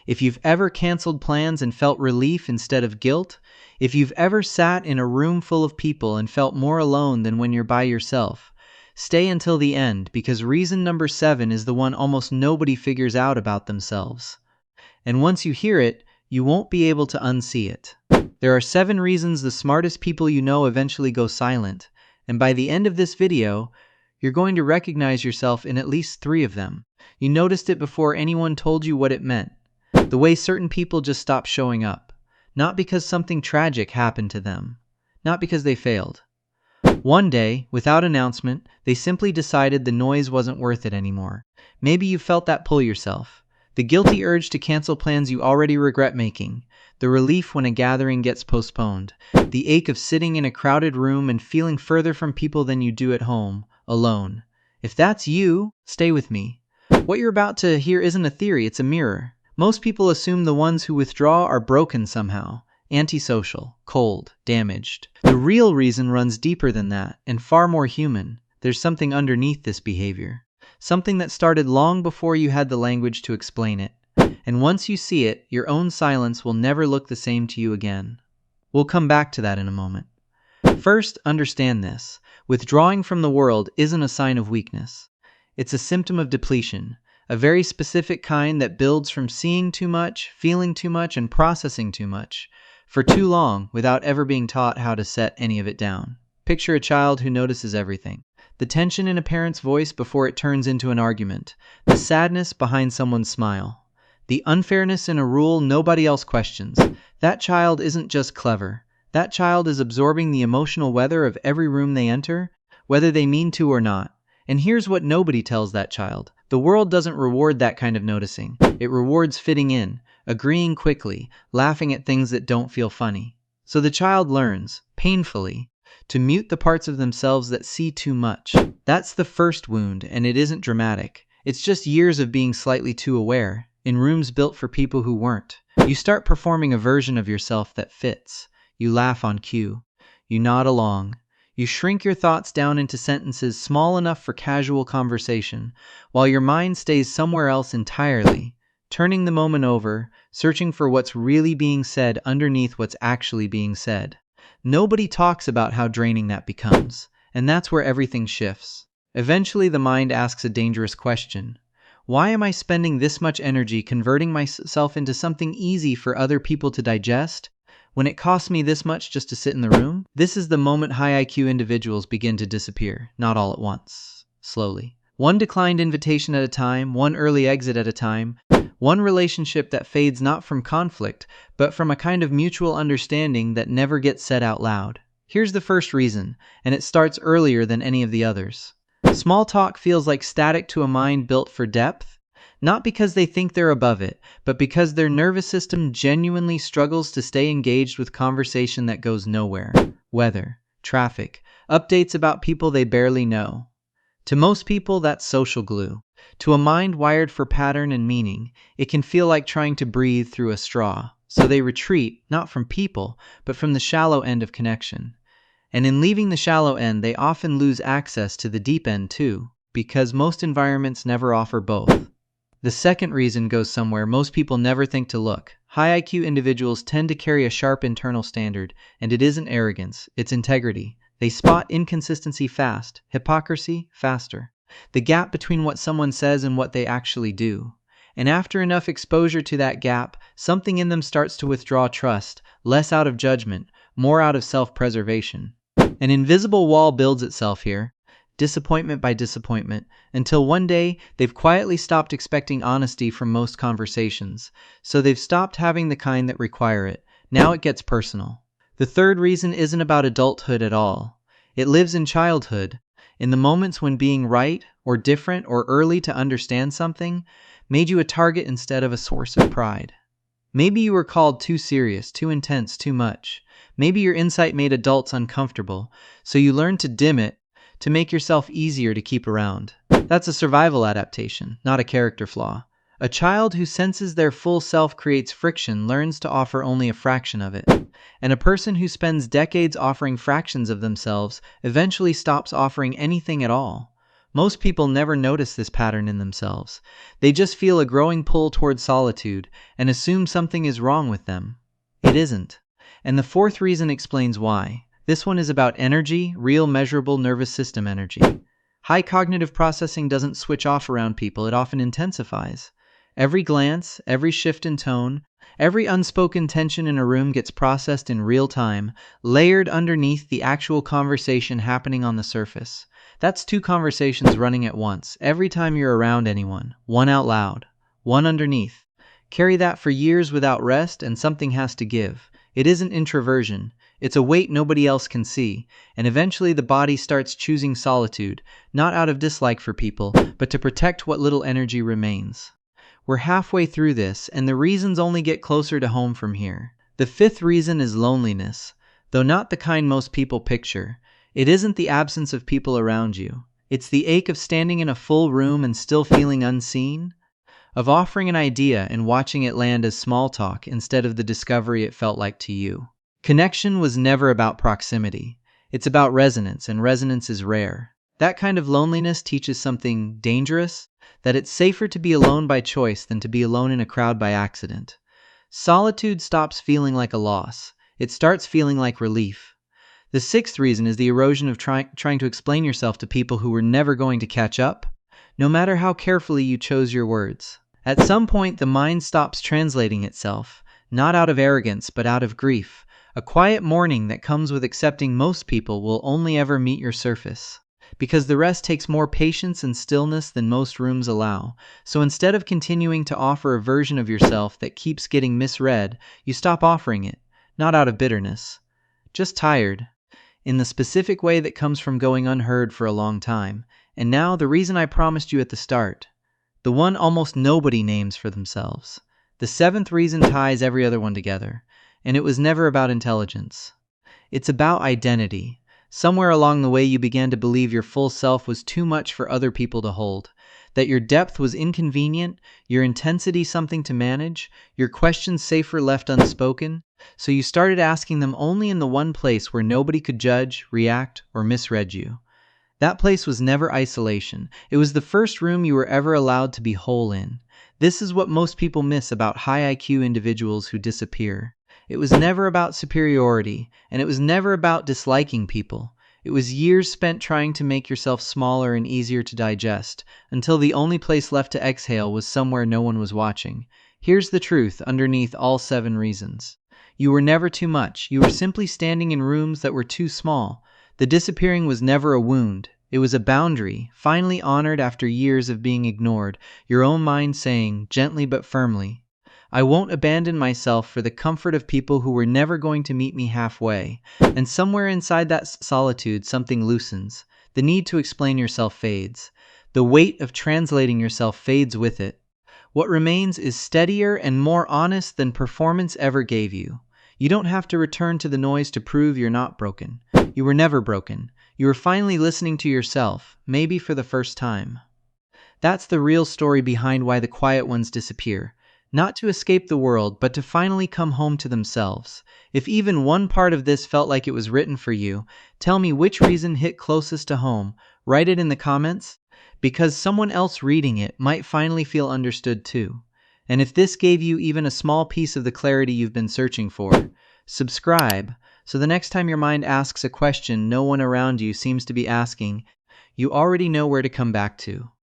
if you've ever canceled plans and felt relief instead of guilt, if you've ever sat in a room full of people and felt more alone than when you're by yourself, stay until the end, because reason number 7 is the one almost nobody figures out about themselves. And once you hear it, you won't be able to unsee it. There are 7 reasons the smartest people you know eventually go silent, and by the end of this video, you're going to recognize yourself in at least 3 of them. You noticed it before anyone told you what it meant. The way certain people just stop showing up. Not because something tragic happened to them. Not because they failed. One day, without announcement, they simply decided the noise wasn't worth it anymore. Maybe you felt that pull yourself. The guilty urge to cancel plans you already regret making. The relief when a gathering gets postponed. The ache of sitting in a crowded room and feeling further from people than you do at home, alone. If that's you, stay with me. What you're about to hear isn't a theory, it's a mirror. Most people assume the ones who withdraw are broken somehow. Antisocial, cold, damaged. The real reason runs deeper than that, and far more human. There's something underneath this behavior. Something that started long before you had the language to explain it. And once you see it, your own silence will never look the same to you again. We'll come back to that in a moment. First, understand this. Withdrawing from the world isn't a sign of weakness. It's a symptom of depletion. A very specific kind that builds from seeing too much, feeling too much, and processing too much for too long without ever being taught how to set any of it down. Picture a child who notices everything. The tension in a parent's voice before it turns into an argument. The sadness behind someone's smile. The unfairness in a rule nobody else questions. That child isn't just clever. That child is absorbing the emotional weather of every room they enter, whether they mean to or not. And here's what nobody tells that child. The world doesn't reward that kind of noticing. It rewards fitting in, agreeing quickly, laughing at things that don't feel funny. So the child learns, painfully, to mute the parts of themselves that see too much. That's the first wound, and it isn't dramatic. It's just years of being slightly too aware, in rooms built for people who weren't. You start performing a version of yourself that fits. You laugh on cue. You nod along. You shrink your thoughts down into sentences small enough for casual conversation, while your mind stays somewhere else entirely, turning the moment over, searching for what's really being said underneath what's actually being said. Nobody talks about how draining that becomes, and that's where everything shifts. Eventually, the mind asks a dangerous question. Why am I spending this much energy converting myself into something easy for other people to digest, when it costs me this much just to sit in the room? This is the moment high IQ individuals begin to disappear, not all at once, slowly. One declined invitation at a time, one early exit at a time, one relationship that fades not from conflict, but from a kind of mutual understanding that never gets said out loud. Here's the first reason, and it starts earlier than any of the others. Small talk feels like static to a mind built for depth, not because they think they're above it, but because their nervous system genuinely struggles to stay engaged with conversation that goes nowhere. Weather, traffic, updates about people they barely know. To most people, that's social glue. To a mind wired for pattern and meaning, it can feel like trying to breathe through a straw. So they retreat, not from people, but from the shallow end of connection. And in leaving the shallow end, they often lose access to the deep end too, because most environments never offer both. The second reason goes somewhere most people never think to look. High IQ individuals tend to carry a sharp internal standard, and it isn't arrogance, it's integrity. They spot inconsistency fast, hypocrisy faster. The gap between what someone says and what they actually do. And after enough exposure to that gap, something in them starts to withdraw trust, less out of judgment, more out of self-preservation. An invisible wall builds itself here, disappointment by disappointment, until one day they've quietly stopped expecting honesty from most conversations. So they've stopped having the kind that require it. Now it gets personal. The third reason isn't about adulthood at all. It lives in childhood, in the moments when being right, or different, or early to understand something made you a target instead of a source of pride. Maybe you were called too serious, too intense, too much. Maybe your insight made adults uncomfortable, so you learned to dim it, to make yourself easier to keep around. That's a survival adaptation, not a character flaw. A child who senses their full self creates friction learns to offer only a fraction of it. And a person who spends decades offering fractions of themselves eventually stops offering anything at all. Most people never notice this pattern in themselves. They just feel a growing pull toward solitude and assume something is wrong with them. It isn't. And the fourth reason explains why. This one is about energy, real measurable nervous system energy. High cognitive processing doesn't switch off around people, it often intensifies. Every glance, every shift in tone, every unspoken tension in a room gets processed in real time, layered underneath the actual conversation happening on the surface. That's two conversations running at once, every time you're around anyone, one out loud, one underneath. Carry that for years without rest, and something has to give. It isn't introversion, it's a weight nobody else can see, and eventually the body starts choosing solitude, not out of dislike for people, but to protect what little energy remains. We're halfway through this, and the reasons only get closer to home from here. The fifth reason is loneliness, though not the kind most people picture. It isn't the absence of people around you. It's the ache of standing in a full room and still feeling unseen, of offering an idea and watching it land as small talk instead of the discovery it felt like to you. Connection was never about proximity. It's about resonance, and resonance is rare. That kind of loneliness teaches something dangerous, that it's safer to be alone by choice than to be alone in a crowd by accident. Solitude stops feeling like a loss. It starts feeling like relief. The sixth reason is the erosion of trying to explain yourself to people who were never going to catch up, no matter how carefully you chose your words. At some point, the mind stops translating itself, not out of arrogance, but out of grief. A quiet mourning that comes with accepting most people will only ever meet your surface, because the rest takes more patience and stillness than most rooms allow. So instead of continuing to offer a version of yourself that keeps getting misread, you stop offering it, not out of bitterness, just tired, in the specific way that comes from going unheard for a long time. And now, the reason I promised you at the start, the one almost nobody names for themselves. The seventh reason ties every other one together, and it was never about intelligence. It's about identity. Somewhere along the way you began to believe your full self was too much for other people to hold, that your depth was inconvenient, your intensity something to manage, your questions safer left unspoken, so you started asking them only in the one place where nobody could judge, react, or misread you. That place was never isolation. It was the first room you were ever allowed to be whole in. This is what most people miss about high IQ individuals who disappear. It was never about superiority, and it was never about disliking people. It was years spent trying to make yourself smaller and easier to digest, until the only place left to exhale was somewhere no one was watching. Here's the truth underneath all 7 reasons. You were never too much. You were simply standing in rooms that were too small. The disappearing was never a wound. It was a boundary, finally honored after years of being ignored, your own mind saying, gently but firmly, I won't abandon myself for the comfort of people who were never going to meet me halfway. And somewhere inside that solitude, something loosens. The need to explain yourself fades. The weight of translating yourself fades with it. What remains is steadier and more honest than performance ever gave you. You don't have to return to the noise to prove you're not broken. You were never broken. You were finally listening to yourself, maybe for the first time. That's the real story behind why the quiet ones disappear. Not to escape the world, but to finally come home to themselves. If even one part of this felt like it was written for you, tell me which reason hit closest to home. Write it in the comments, because someone else reading it might finally feel understood too. And if this gave you even a small piece of the clarity you've been searching for, subscribe, so the next time your mind asks a question no one around you seems to be asking, you already know where to come back to.